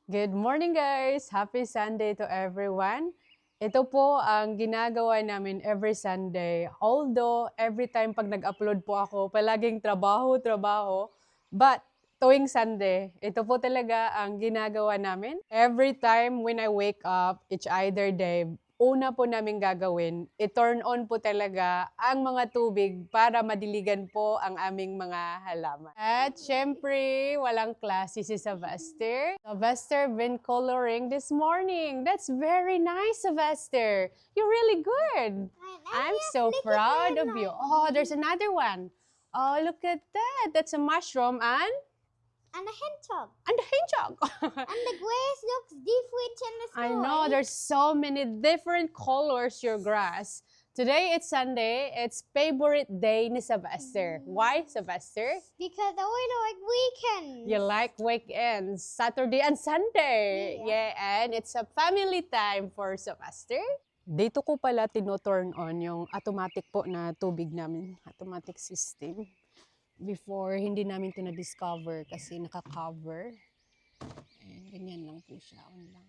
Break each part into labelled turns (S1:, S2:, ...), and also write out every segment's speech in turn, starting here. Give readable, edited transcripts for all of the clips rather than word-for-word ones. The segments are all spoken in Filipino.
S1: Good morning guys! Happy Sunday to everyone! Ito po ang ginagawa namin every Sunday. Although every time pag nag-upload po ako, palaging trabaho, trabaho. But tuwing Sunday, ito po talaga ang ginagawa namin. Every time when I wake up, each either day, una po namin gagawin, i-turn on po talaga ang mga tubig para madiligan po ang aming mga halaman. At syempre, walang klase si Sylvester. Sylvester been coloring this morning. That's very nice, Sylvester. You're really good. I'm so proud of you. Oh, there's another one. Oh, look at that. That's a mushroom
S2: And a hedgehog.
S1: and a hedgehog.
S2: And the grass looks different in the sky.
S1: I know there's so many different colors your grass. Today it's Sunday. It's favorite day ni Sylvester. Why, Sylvester?
S2: Because I like weekends.
S1: You like weekends, Saturday and Sunday. Yeah, and it's a family time for Sylvester. Dito ko pala tino-turn on yung automatic po na tubig namin, automatic system. Before, hindi namin ito na-discover kasi naka-cover. And ganyan lang po siya, on lang.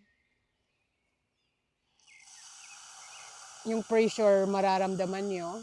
S1: Yung pressure mararamdaman nyo.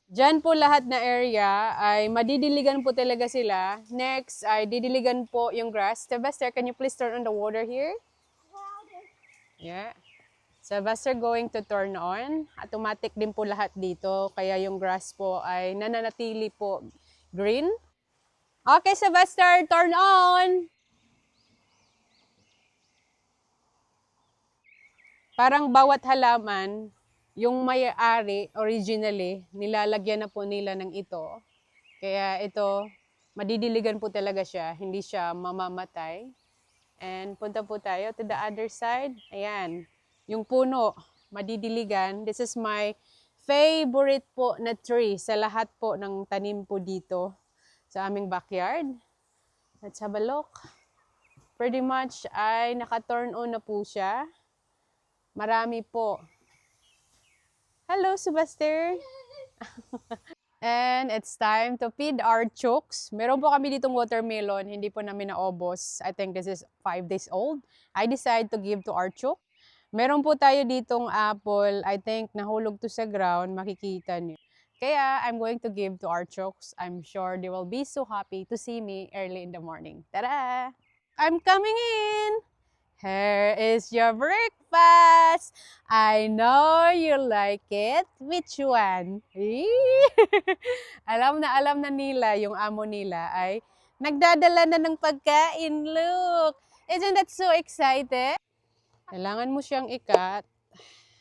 S1: Diyan po lahat na area ay madidiligan po talaga sila. Next ay didiligan po yung grass. Sylvester, can you please turn on the water here? Yeah. Sylvester going to turn on. Automatic din po lahat dito. Kaya yung grass po ay nananatili po green. Okay, Sylvester, turn on! Parang bawat halaman, yung may-ari originally, nilalagyan na po nila ng ito. Kaya ito, madidiligan po talaga siya, hindi siya mamamatay. And punta po tayo to the other side. Ayan, yung puno, madidiligan. This is my favorite po na tree sa lahat po ng tanim po dito sa aming backyard. Let's have a look. Pretty much ay naka-turn on na po siya. Marami po. Hello, Sylvester! And it's time to feed our chooks. Meron po kami ditong watermelon, hindi po namin naubos. I think this is 5 days old. I decide to give to our chook. Meron po tayo ditong apple. I think nahulog to sa ground, makikita niyo. Kaya I'm going to give to our chooks. I'm sure they will be so happy to see me early in the morning. Tada! I'm coming in! Here is your breakfast. I know you like it. Which one? alam na nila, yung amo nila ay nagdadala na ng pagkain. Look! Isn't that so excited? Kailangan mo siyang ikat.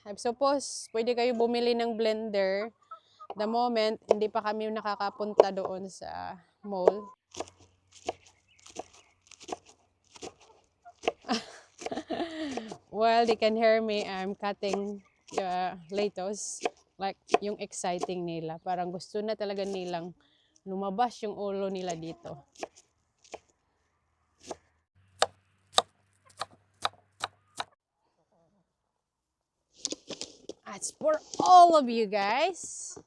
S1: I suppose, pwede kayo bumili ng blender. The moment, hindi pa kami nakakapunta doon sa mall. Well, they can hear me. I'm cutting the lettuce. Like, yung exciting nila. Parang gusto na talaga nilang lumabas yung ulo nila dito. That's for all of you guys.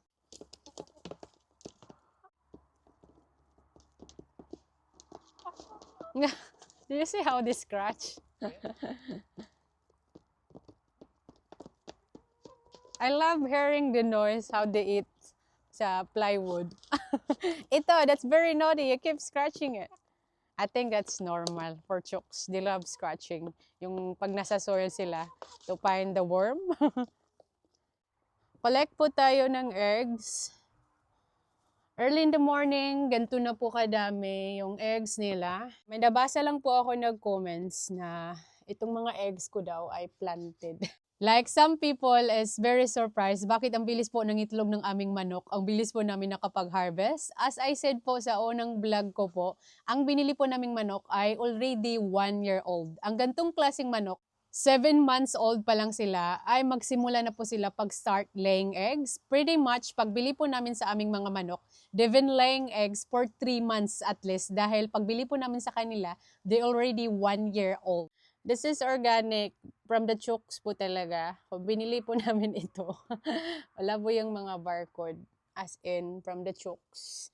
S1: Do you see how they scratch? I love hearing the noise how they eat sa plywood. Ito, that's very naughty. You keep scratching it. I think that's normal for chooks. They love scratching. Yung pag nasa soil sila to find the worm. Collect po tayo ng eggs. Early in the morning, ganito na po kadami yung eggs nila. May nabasa lang po ako nag-comments na itong mga eggs ko daw ay planted. Like some people is very surprised bakit ang bilis po ng itlog ng aming manok, ang bilis po namin nakapag-harvest. As I said po sa unang vlog ko po, ang binili po naming manok ay already 1 year old. Ang gantong klaseng manok, 7 months old pa lang sila, ay magsimula na po sila pag-start laying eggs. Pretty much, pagbili po namin sa aming mga manok, they've been laying eggs for 3 months at least dahil pagbili po namin sa kanila, they already 1 year old. This is organic from the chooks po talaga. Binili po namin ito. Wala po yung mga barcode as in from the chooks.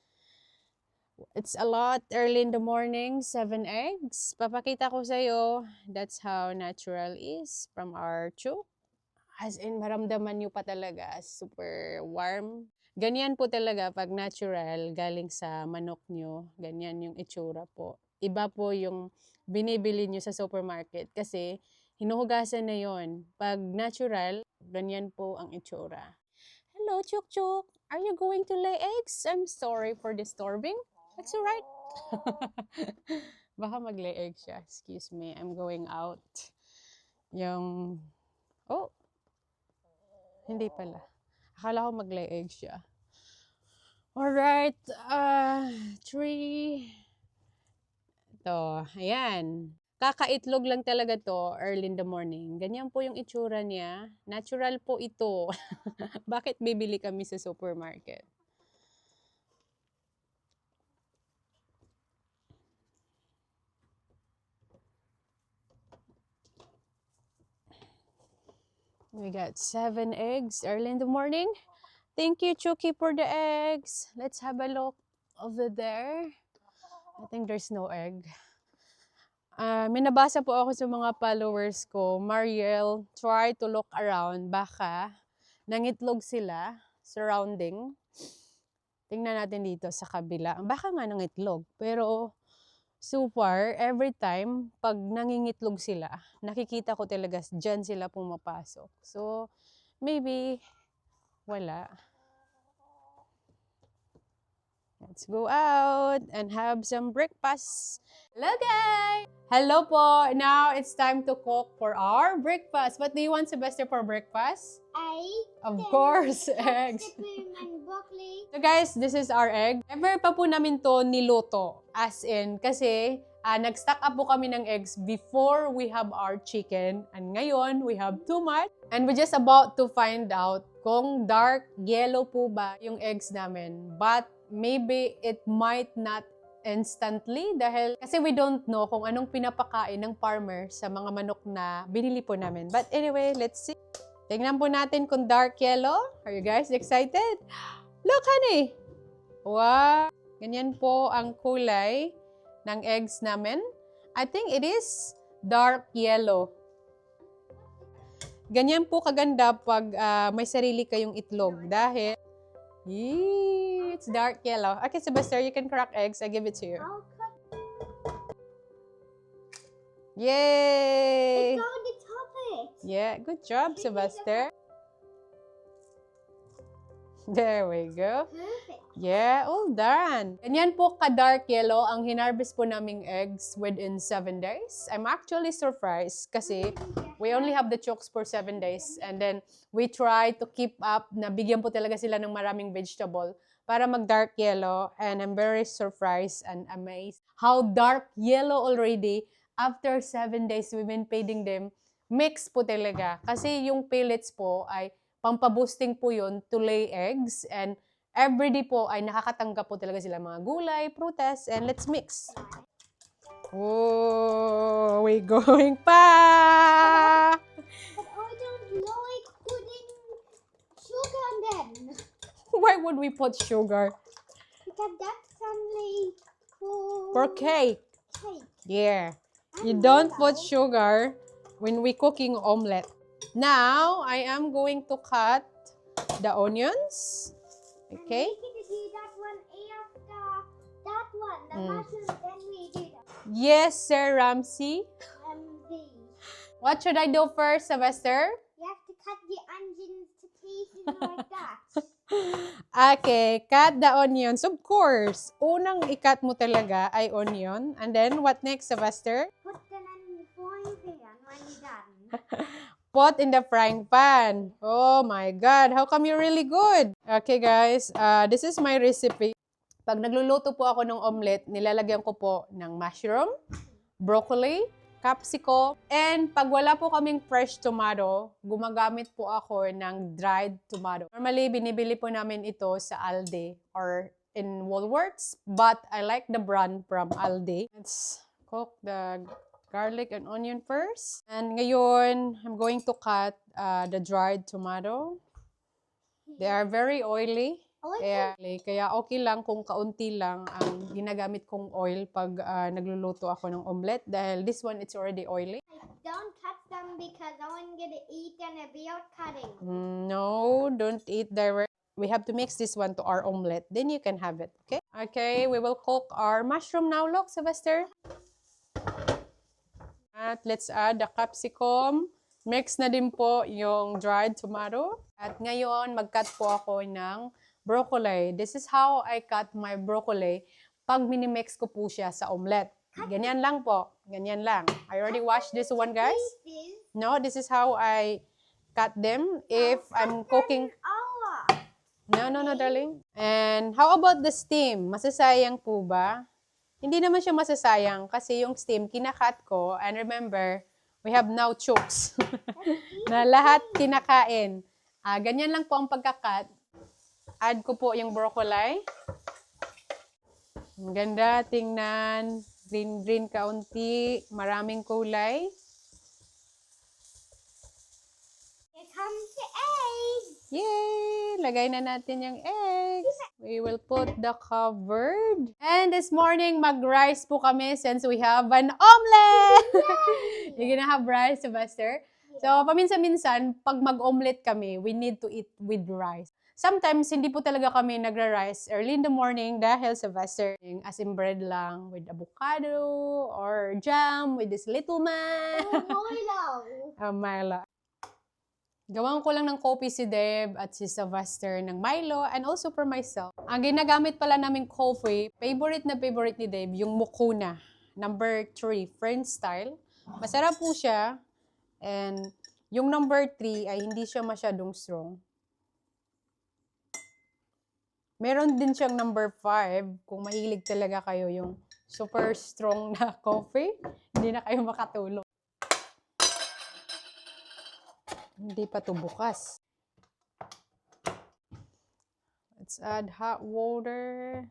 S1: It's a lot early in the morning, 7 eggs. Papakita ko sa'yo, that's how natural is from our chook. As in, maramdaman nyo pa talaga, super warm. Ganyan po talaga pag natural, galing sa manok nyo. Ganyan yung itsura po. Iba po yung binibili nyo sa supermarket kasi hinuhugasan na yon. Pag natural, ganyan po ang itsura. Hello, Chuk Chuk. Are you going to lay eggs? I'm sorry for disturbing. That's alright. Baka mag-lay egg siya. Excuse me, I'm going out. Yung... Oh! Hindi pala. Akala ko mag-lay egg siya. Alright. 3... Ito, ayan. Kakaitlog lang talaga to early in the morning. Ganyan po yung itsura niya. Natural po ito. Bakit bibili kami sa supermarket? We got 7 eggs early in the morning. Thank you, Chucky, for the eggs. Let's have a look over there. I think there's no egg. May nabasa po ako sa mga followers ko, Mariel, try to look around. Baka nangitlog sila, surrounding. Tingnan natin dito sa kabila. Baka nga nangitlog. Pero so far, every time, pag nangingitlog sila, nakikita ko talaga dyan sila pumapasok. So, maybe, wala. Let's go out and have some breakfast. Hello guys! Hello po! Now it's time to cook for our breakfast. What do you want, Sylvester, for breakfast? Of course, eggs.
S2: And broccoli.
S1: So guys, this is our egg. Never pa po namin to niluto. As in, kasi nag-stock up po kami ng eggs before we have our chicken. And ngayon, we have too much. And we're just about to find out kung dark yellow po ba yung eggs namin. But maybe it might not instantly dahil kasi we don't know kung anong pinapakain ng farmer sa mga manok na binili po namin. But anyway, let's see. Tingnan po natin kung dark yellow. Are you guys excited? Look, honey! Wow! Ganyan po ang kulay ng eggs namin. I think it is dark yellow. Ganyan po kaganda pag may sarili kayong itlog dahil it's dark yellow. Okay, Sylvester, you can crack eggs. I give it to you.
S2: I'll cut.
S1: Yay!
S2: It's on the top of it.
S1: Yeah, good job, Sylvester. There we go.
S2: Perfect.
S1: Yeah, all done. Ganyan po ka-dark yellow ang hinarvest po naming eggs within 7 days. I'm actually surprised kasi we only have the chooks for 7 days and then we try to keep up na bigyan po talaga sila ng maraming vegetable para mag-dark yellow and I'm very surprised and amazed how dark yellow already after 7 days we've been feeding them. Mix po talaga kasi yung pellets po ay pampaboosting po yun to lay eggs and everyday po ay nakakatanggap po talaga sila mga gulay, prutas, and let's mix. Oh, we going pa!
S2: But I don't like putting sugar on them.
S1: Why would we put sugar?
S2: Because that's only
S1: For cake.
S2: cake.
S1: Yeah. You
S2: And
S1: don't
S2: noodle.
S1: put sugar when we cooking omelette. Now, I am going to cut the onions. Okay?
S2: And we can do that one after that one. The mushroom, then we do that.
S1: Yes, Sir Ramsey.
S2: The
S1: What should I do first, Sylvester?
S2: you have to cut the onions to pieces like that.
S1: Okay, cut the onions. Of course, unang i-cut mo talaga ay onion. And then, what next, Sylvester?
S2: Put them in the frying pan when you're done.
S1: pot in the frying pan. Oh my God, how come you're really good? Okay guys, this is my recipe. Pag nagluluto po ako ng omelet, nilalagyan ko po ng mushroom, broccoli, capsicum, and pag wala po kaming fresh tomato, gumagamit po ako ng dried tomato. Normally, binibili po namin ito sa Aldi or in Woolworths, but I like the brand from Aldi. Let's cook the garlic and onion first. And ngayon, I'm going to cut the dried tomato. They are very oily. Kaya okay lang kung kaunti lang ang ginagamit kong oil pag nagluluto ako ng omelet dahil this one it's already oily.
S2: Don't cut them because I want to eat them without cutting.
S1: No, don't eat direct. We have to mix this one to our omelet. Then you can have it, okay? Okay, we will cook our mushroom now. Look, Sylvester. At let's add the capsicum. Mix na din po yung dried tomato. At ngayon, mag-cut po ako ng broccoli. This is how I cut my broccoli pag minimix ko po siya sa omelet. Ganyan lang po. Ganyan lang. I already washed this one, guys. No, this is how I cut them if I'm cooking. No, darling. And how about the steam? Masasayang po ba? Hindi naman siya masasayang kasi yung steam, kinakat ko. And remember, we have now chooks na lahat kinakain. Ganyan lang po ang pagkakat. Add ko po yung broccoli. Ang ganda, tingnan. Green kaunti. Maraming kulay.
S2: Here comes the egg.
S1: Yay! Lagay na natin yung eggs. We will put the covered. And this morning, mag-rice po kami since we have an omelet! You're gonna have rice, Sylvester? So, paminsan-minsan, pag mag-omelet kami, we need to eat with rice. Sometimes, hindi po talaga kami nagra-rice early in the morning dahil Sylvester, as in bread lang with avocado or jam with this little man. Milo. Gawan ko lang ng coffee si Deb at si Sylvester ng Milo and also for myself. Ang ginagamit pala namin coffee, favorite na favorite ni Deb, yung Moccona, number 3, French style. Masarap po siya. And yung number 3 ay hindi siya masyadong strong. Meron din siyang number 5, kung mahilig talaga kayo yung super strong na coffee, hindi na kayo makatulog. Hindi pa to bukas. Let's add hot water.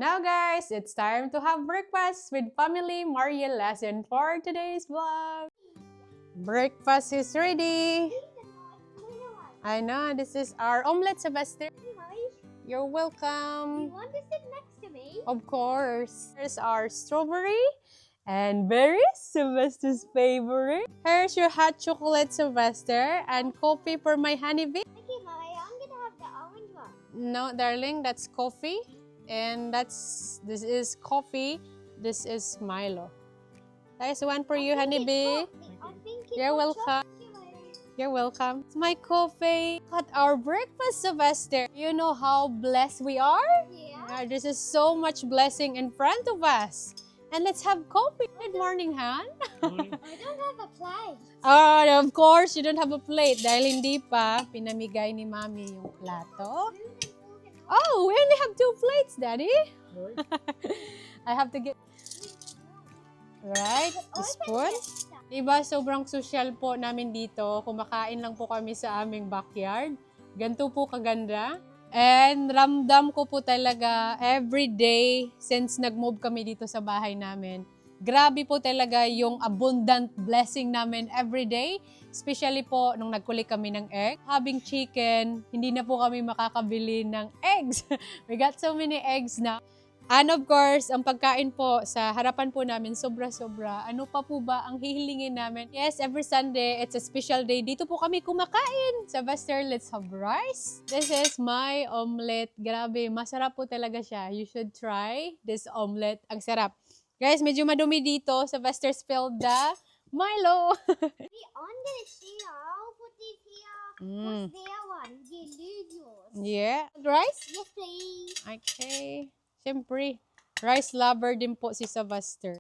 S1: Now guys, it's time to have breakfast with family Maria lesson for today's vlog. Breakfast is ready. I know, this is our omelet, Sylvester. You're welcome.
S2: You want to sit next to me?
S1: Of course. Here's our strawberry and berries, Sylvester's favorite. Here's your hot chocolate, Sylvester, and coffee for my honeybee.
S2: Okay, Mommy, I'm gonna have the orange one.
S1: No, darling, that's coffee. And this is coffee. This is Milo. There's one for you, honeybee. You're welcome. You're welcome. It's my coffee. Got our breakfast, Sylvester. You know how blessed we are?
S2: Yeah.
S1: This is so much blessing in front of us. And let's have coffee. Good morning, Han.
S2: I don't have a plate.
S1: Oh, of course, you don't have a plate. Dahil hindi pa pinamigay ni Mami yung plato. Oh, we only have 2 plates, Daddy. I have to get... Right, the spoon. Diba, sobrang social po namin dito. Kumakain lang po kami sa aming backyard. Ganito po kaganda. And ramdam ko po talaga every day since nag-move kami dito sa bahay namin. Grabe po talaga yung abundant blessing namin every day. Especially po nung nagkulik kami ng egg. Having chicken, hindi na po kami makakabili ng eggs. We got so many eggs na. And of course, ang pagkain po sa harapan po namin, sobra-sobra. Ano pa po ba ang hihilingin namin? Yes, every Sunday, it's a special day. Dito po kami kumakain. Sylvester, let's have rice. This is my omelet. Grabe, masarap po talaga siya. You should try this omelet. Ang sarap. Guys, medyo madumi dito. Sylvester spilled the Milo!
S2: I'm gonna share. I'll put this here.
S1: Mm.
S2: What's their one? You lose yours.
S1: Yeah. Rice?
S2: Yes, please.
S1: Okay. Siyempre, rice lover din po si Sylvester.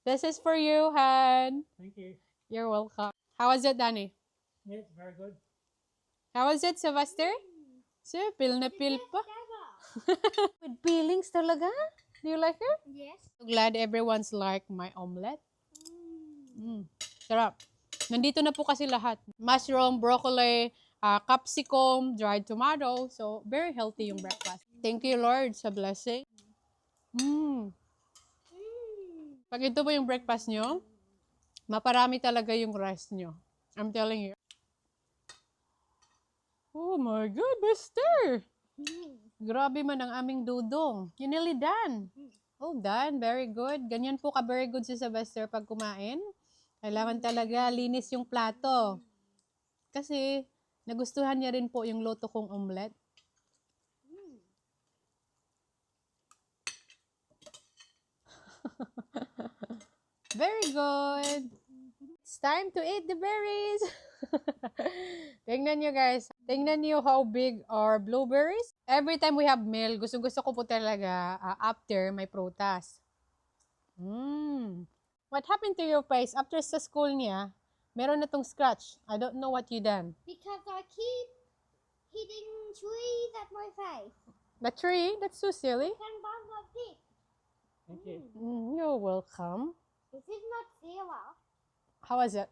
S1: This is for you, Han.
S3: Thank you.
S1: You're welcome. How was it, Danny?
S3: Yeah, very good.
S1: How was it, Sylvester? So, pil na pil pa. With peelings talaga? Do you like it?
S2: Yes.
S1: So glad everyone's like my omelette. Sarap. Nandito na po kasi lahat. Mushroom, broccoli, capsicum, dried tomato. So, very healthy yung breakfast. Thank you, Lord, sa blessing. Pag ito po yung breakfast nyo, maparami talaga yung rice nyo. I'm telling you. Oh my God, Buster! Grabe man ang aming dudong. You nearly done. Oh, done. Very good. Ganyan po ka very good si Sylvester pag kumain. Kailangan talaga linis yung plato. Kasi nagustuhan niya rin po yung luto kong omelette. Very good. It's time to eat the berries. Tingnan nyo guys. Tingnan nyo how big are blueberries. Every time we have meal, gusto-gusto ko po talaga after may prutas. What happened to your face? After sa school niya, meron na tong scratch. I don't know what you done.
S2: Because I keep hitting trees at my face.
S1: The tree? That's so silly.
S2: Can bump like this.
S3: Thank you.
S1: You're welcome.
S2: This is not zero.
S1: How was it?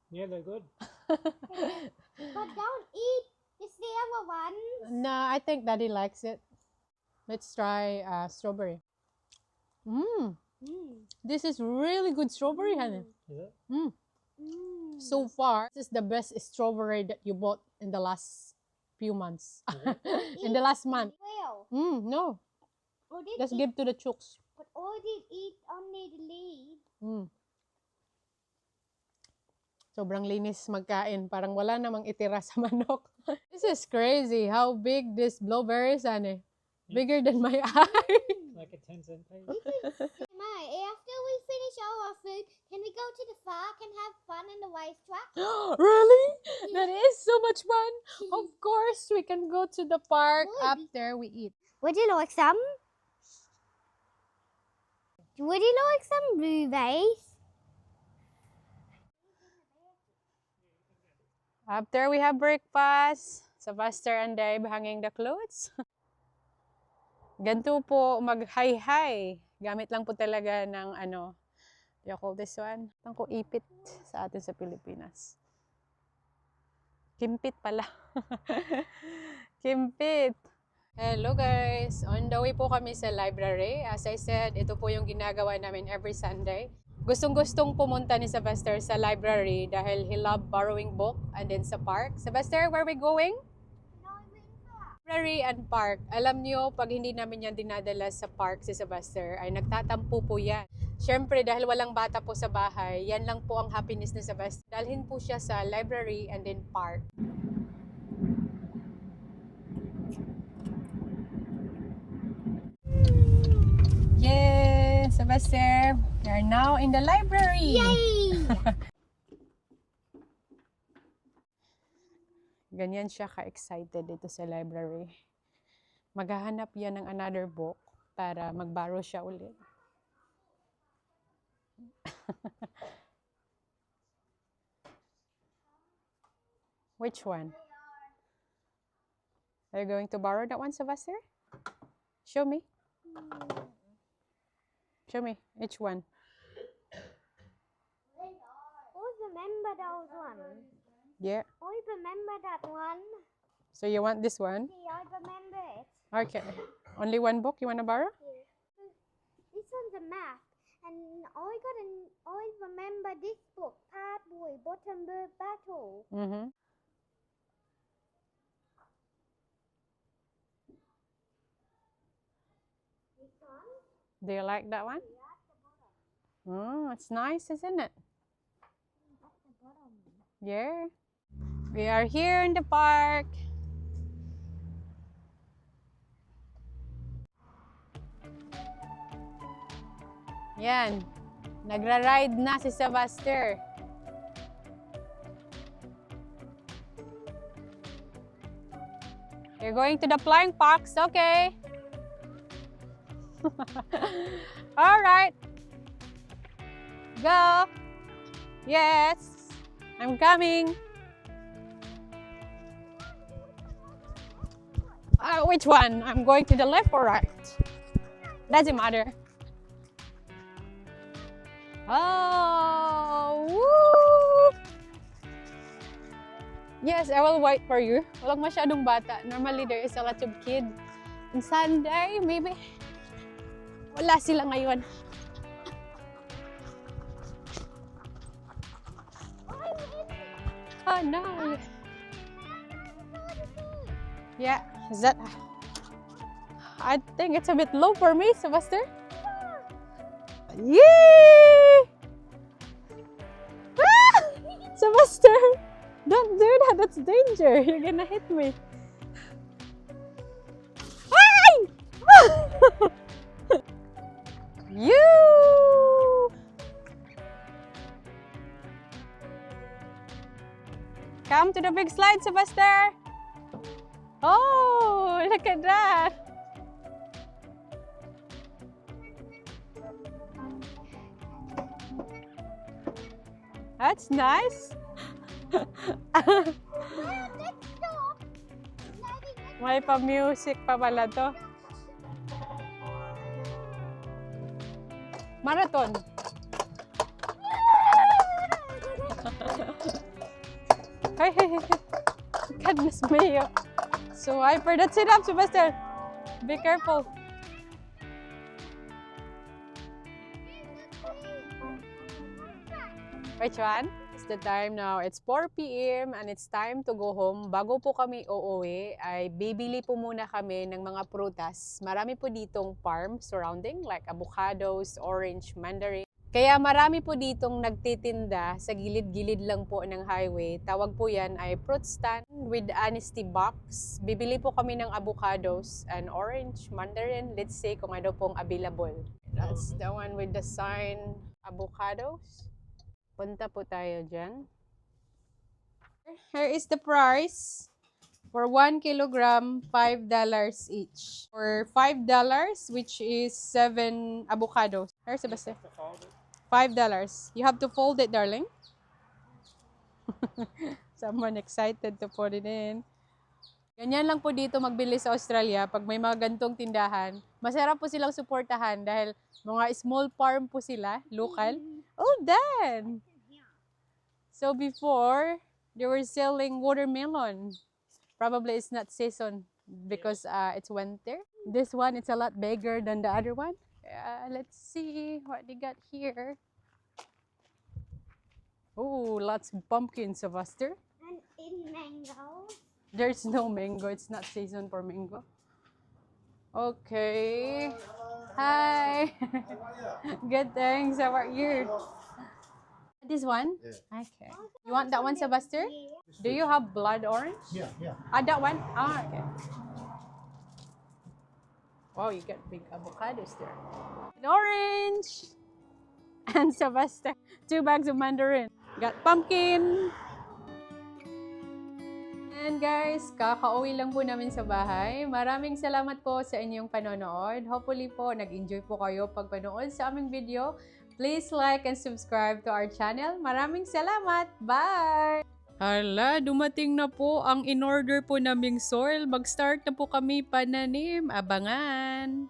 S3: Yeah, they're good.
S2: But don't eat the zero one.
S1: No, I think Daddy likes it. Let's try strawberry. This is really good strawberry, honey.
S3: Is it?
S1: So far, this is the best strawberry that you bought in the last few months. In the last month.
S2: Well,
S1: No.
S2: I did
S1: Let's
S2: eat,
S1: give to the chooks.
S2: but I did eat only the leaf.
S1: Sobrang linis magkain. Parang wala namang itira sa manok. This is crazy. How big this blueberry is, honey. Bigger than my eye.
S3: Like a 10-cent piece.
S2: May, after we finish all our food, can we go to the park and have fun in the racetrack?
S1: Really? That is so much fun. Of course, we can go to the park
S2: Would.
S1: after we eat.
S2: Would you like some? Would you like some blueberries?
S1: After we have breakfast, Sylvester and Dave hanging the clothes. Ganito po mag-hi-hi. Gamit lang po talaga ng ano, do you call this one? Ang ko ipit sa atin sa Pilipinas. Kimpit pala. Kimpit. Hello guys! On the way po kami sa library. As I said, ito po yung ginagawa namin every Sunday. Gustong-gustong pumunta ni Sylvester sa library dahil he loved borrowing book and then sa park. Sylvester, where are we going? Library and park. Alam niyo, pag hindi namin yan dinadala sa park si Sylvester, ay nagtatampo po yan. Siyempre, dahil walang bata po sa bahay, yan lang po ang happiness ni Sylvester. Dalhin po siya sa library and then park. Yay! Sylvester, we are now in the library!
S2: Yay!
S1: Ganyan siya ka-excited dito sa library. Maghahanap yan ng another book para mag-borrow siya ulit. Which one? Are you going to borrow that one, Sylvester? Show me. Show me. Which one?
S2: I remember those ones.
S1: Yeah.
S2: I remember that one.
S1: So you want this one?
S2: See, I remember it.
S1: Okay. Only one book you want to borrow?
S2: This one's a map. And I remember this book, Part Boy, Bottom Bird Battle.
S1: Mm-hmm.
S2: This one?
S1: Do you like that one? Oh, it's nice, isn't it?
S2: That's the bottom.
S1: Yeah. We are here in the park. Yan. Nagra-ride na si Sebastian. You're going to the flying fox, okay? All right. Go. Yes, I'm coming. Which one? I'm going to the left or right? Doesn't matter. Oh, woo! Yes, I will wait for you. Walang masyadong bata. Normally, there is a lot of kids. On Sunday, maybe. Wala sila ngayon. Oh, no. Yeah, is that... I think it's a bit low for me, Sebastian. Yay! Ah! Sebastian, don't do that. That's danger. You're gonna hit me. Ay! You! Come to the big slide, Sebastian. Oh, look at that. That's nice. May pa-music pa pala to. Marathon. Hey, hey, hey. Goodness me. So hyper. That's it up, Sebastian. Be careful. Which one? It's the time now. It's 4 p.m. and it's time to go home. Bago po kami uuwi, ay bibili po muna kami ng mga prutas. Marami po ditong farm surrounding like avocados, orange, mandarin. Kaya marami po ditong nagtitinda sa gilid-gilid lang po ng highway. Tawag po yan ay fruit stand with honesty box. Bibili po kami ng avocados and orange, mandarin. Let's say kung ano pong available. That's the one with the sign avocados. Punta po tayo dyan. Here is the price. For 1 kilogram, $5 each. For $5, which is 7 avocados. Here's Sebastian. $5. You have to fold it, darling. Someone excited to put it in. Ganyan lang po dito magbili sa Australia pag may mga gantong tindahan. Masarap po silang suportahan dahil mga small farm po sila, local. Oh, Dan! So before, they were selling watermelon. Probably it's not season because it's winter. This one, it's a lot bigger than the other one. Let's see what they got here. Oh, lots of pumpkins, Sebastian.
S2: And in mango.
S1: There's no mango. It's not season for mango. Okay. Hi. Good, thanks. How are you? This one? Yeah. Okay. You want that one, Sebastian? Do you have blood orange?
S3: Yeah, yeah.
S1: That one? Ah, okay. Wow, you got big avocados there. An orange! And Sebastian, 2 bags of mandarin. Got pumpkin. And guys, kakauwi lang po namin sa bahay. Maraming salamat po sa inyong panonood. Hopefully po, nag-enjoy po kayo pagpanood sa aming video. Please like and subscribe to our channel. Maraming salamat! Bye! Hala, dumating na po ang in-order po naming soil. Mag-start na po kami pananim. Abangan!